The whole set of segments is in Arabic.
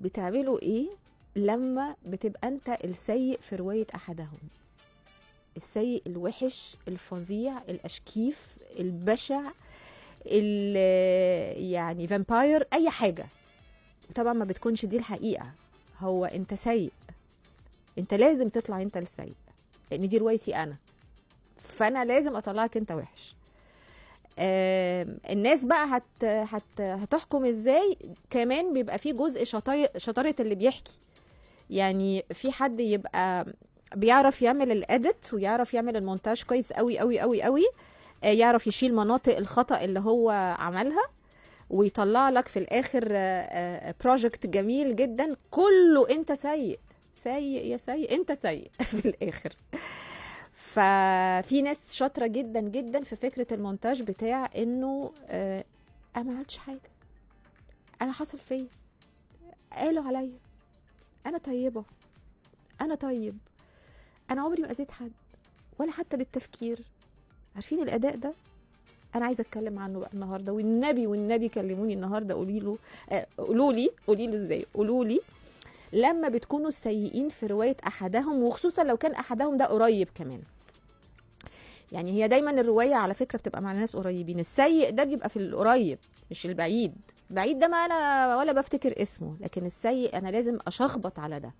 بتعملوا ايه لما بتبقى انت السيء في رواية احدهم؟ السيء الوحش الفظيع الاشكيف البشع يعني فامباير اي حاجة. طبعا ما بتكونش دي الحقيقة، هو انت سيء، انت لازم تطلع انت السيء لان دي روايتي انا، فانا لازم اطلعك انت وحش. الناس بقى هتحكم ازاي؟ كمان بيبقى فيه جزء شطارة اللي بيحكي. يعني في حد يبقى بيعرف يعمل الاديت ويعرف يعمل المونتاج كويس قوي قوي قوي قوي، يعرف يشيل مناطق الخطأ اللي هو عملها ويطلع لك في الاخر بروجكت جميل جدا كله انت سيء. سيء يا سيء انت سيء في الاخر. ففي ناس شاطره جدا جدا في فكره المونتاج بتاع انه انا ما عملتش حاجه، انا حصل فيا، قالوا عليا، انا طيبه، انا طيب، انا عمري ما اذيت حد ولا حتى بالتفكير. عارفين الاداء ده انا عايزه اتكلم عنه بقى النهارده، والنبي والنبي كلموني النهارده قولوا لي ازاي، قولوا لي لما بتكونوا السيئين في روايه احدهم، وخصوصا لو كان احدهم ده قريب كمان. يعني هي دايما الروايه على فكره بتبقى مع ناس قريبين، السيء ده بيبقى في القريب مش البعيد. بعيد ده ما انا ولا بفتكر اسمه، لكن السيء انا لازم اشخبط على ده،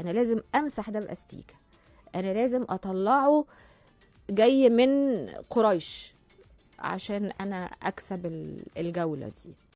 انا لازم امسح ده باستيكه، انا لازم اطلعه جاي من قريش عشان انا اكسب الجوله دي.